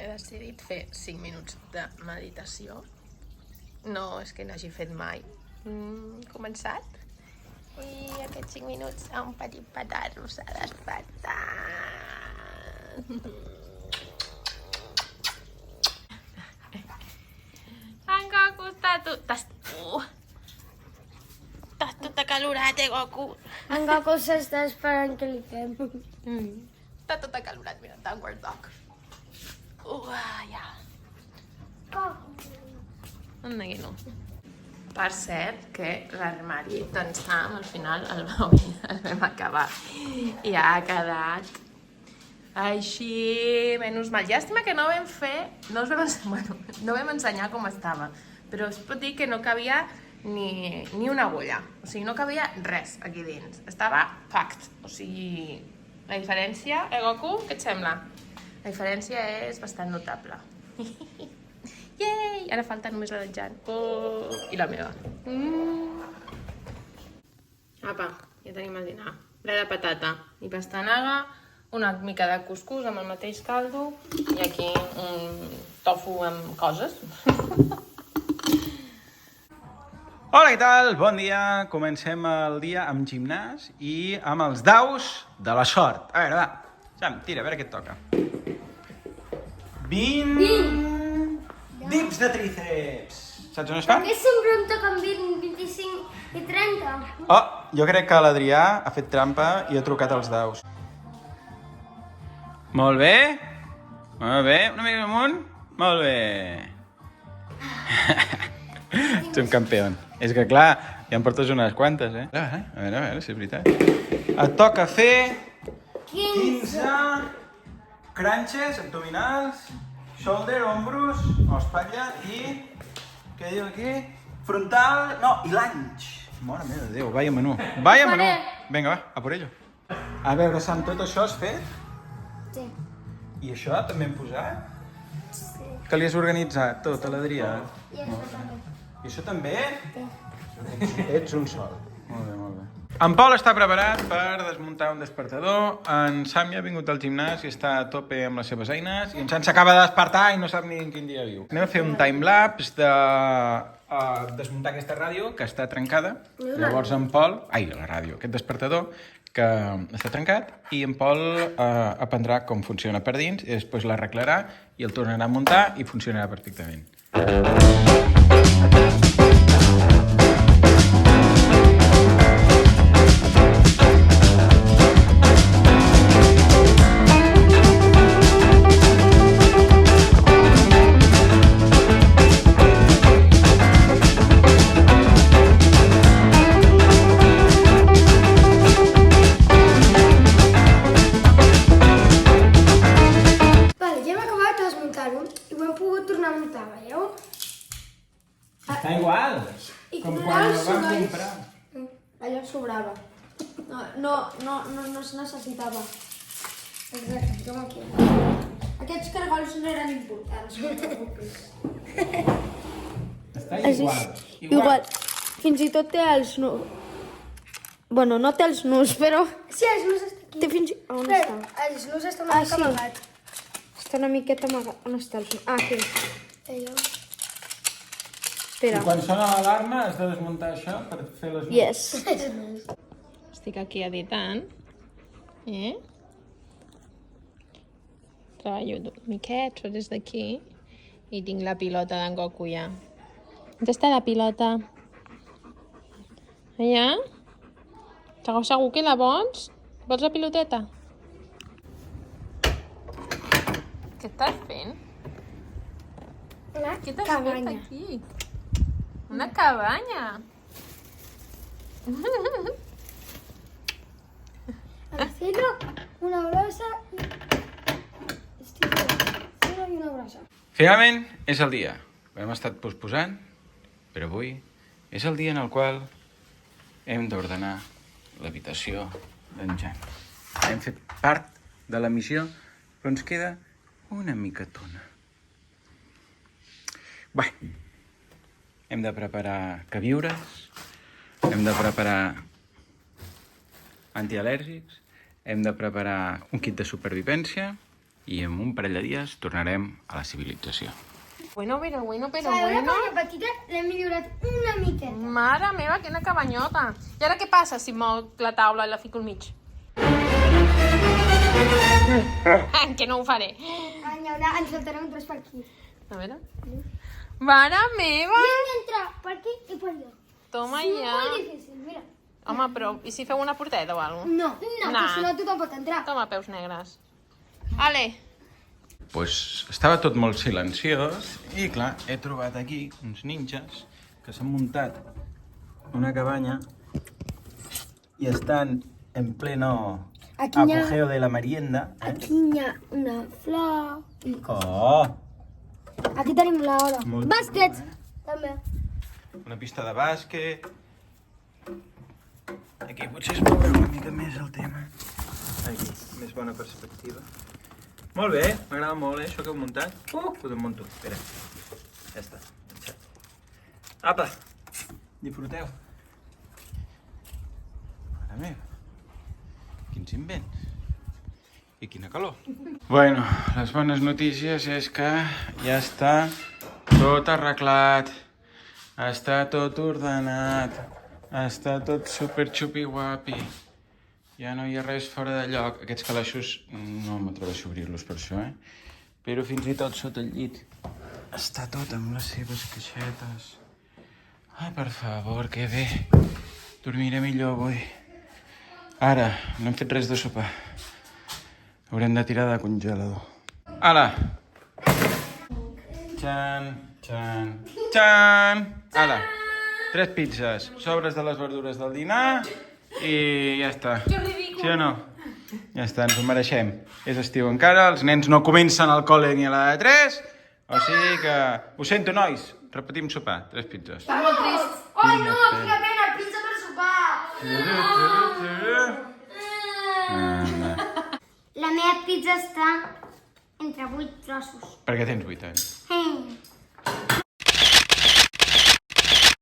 he decidit fer 5 minuts de meditació. No és que n'hagi fet mai. Començat. I aquests 5 minuts a un petit petardo s'ha despertat. En Goku, estàs tot acalorat, Goku? En Goku s'està esperant que li fem. Està tot acalorat, mira, Downward Dog. Ja. Anda aquí no. Per cert, que l'armari, doncs, al final el vam acabar. I ha quedat així, menys mal. Llàstima que no vam ensenyar com estava, però es pot dir que no cabia ni una agulla. O sigui, no cabia res aquí dins. Estava packed. O sigui, la diferència, Goku, què et sembla? La diferència és bastant notable. Yay! Ara falta només la del Jan. I la meva. Apa, ja tenim el dinar. Bre de patata i pastanaga, una mica de cuscús amb el mateix caldo i aquí un tofu amb coses. Hola, què tal? Bon dia. Comencem el dia amb gimnàs i amb els daus de la sort. A veure, va. Sam, tira, a veure què et toca. 20 dips de tríceps. Saps on es fan? Que sempre em toquen 20, 25 i 30. Oh, jo crec que l'Adrià ha fet trampa i ha trucat els daus. Molt bé. Molt bé. Una mica amunt. Molt bé. Ets un campió. És que, clar, ja em portes unes quantes, eh? A veure, si és veritat. Et toca fer 15 crunches abdominals, shoulder, ombros, espatlla i... Què diu aquí? Frontal... No, i lunge. Mare meva de Déu, vaya menú. Vaya menú. Vinga, va, a por ello. A veure, Sam, tot això has fet? Sí. I això també hem posat? Sí. Que li has organitzat tot, a l'Adrià? I això també. I això també? Sí. Ets un sol. Molt bé, molt bé. En Pol està preparat per desmuntar un despertador. En Sam ja ha vingut al gimnàs i està a tope amb les seves eines. I en Sam s'acaba de despertar i no sap ni en quin dia viu. Anem a fer un timelapse de desmuntar aquesta ràdio, que està trencada. Llavors en Pol... Ai, la ràdio, aquest despertador, que està trencat. I en Pol aprendrà com funciona per dins i després l'arreglarà i el tornarà a muntar i funcionarà perfectament. Està igual, com quan el vam comprar. Allò sobrava. No es necessitava. Exacte, com aquí. Aquests cargols no eren importants, no et preocupis. Està igual. Igual. Fins i tot té els nus. Bueno, no té els nus, però... Sí, els nus estan aquí. Té fins... On està? Els nus estan una mica amagat. Està una miqueta amagat. On està els nus? Ah, aquí. Allò. Espera. I quan sona l'alarma has de desmuntar això per fer les... Yes. Estic aquí editant. Treballo una miqueta des d'aquí i tinc la pilota d'en Goku ja. On està la pilota? Allà? Segur que la vols? Vols la piloteta? Què estàs fent? Què t'has fet aquí? Una cabanya! Cielo, una brossa i... Cielo i una brossa. Finalment, és el dia. Ho hem estat posposant, però avui és el dia en el qual hem d'ordenar l'habitació d'en Jan. Hem fet part de la missió, però ens queda una micatona. Bé, hem de preparar queviures, hem de preparar antial·lèrgics, hem de preparar un kit de supervivència i en un parell de dies tornarem a la civilització. Bueno, Sabeu, la cabanya petita l'hem millorat una miqueta. Mare meva, quina cabanyota. I ara què passa si moc la taula i la fico al mig? Que no ho faré. Ens saltarem un tros per aquí. A veure. Mare meva! I hem d'entrar per aquí i per allà. Toma Molt ja. difícil, mira. Home, però i si feu una porteta o alguna cosa? No, que si no tothom pot entrar. Toma, peus negres. Ale. Pues estava tot molt silenciós i, clar, he trobat aquí uns ninjas que s'han muntat una cabanya i estan en pleno Aquí hi ha- apogeo de la merienda. Aquí hi ha una flor. Oh! Aquí tenim l'hora. Molt Bàsquets, xulo, també. Una pista de bàsquet. Aquí potser es veurà una mica més el tema. Aquí, més bona perspectiva. Molt bé, m'agrada molt, això que heu muntat. Ho desmunto, espera. Ja està, enxat. Apa, disfruteu. Mare meva, quins invents. I quina calor. Bueno, les bones notícies és que ja està tot arreglat. Està tot ordenat. Està tot super xupi guapi. Ja no hi ha res fora de lloc. Aquests calaixos no m'atreveixo a obrir-los per això, Però fins i tot sota el llit està tot amb les seves caixetes. Ai, per favor, que bé. Dormiré millor avui. Ara, no hem fet res de sopar. Haurem de tirar de congelador. Ala! Txan, txan, txan! Ala! 3 pizzas, sobres de les verdures del dinar i ja està. Que ridícul. Sí o no? Ja està, ens ho mereixem. És estiu encara, els nens no comencen al col·le ni a la de 3, o sigui que... Ho sento, nois, repetim sopar, 3 pizzas. Està molt trist. Ai, no, quina pena, pizza per sopar. Anda. La meva pizza està entre 8 trossos. Per què tens 8 anys?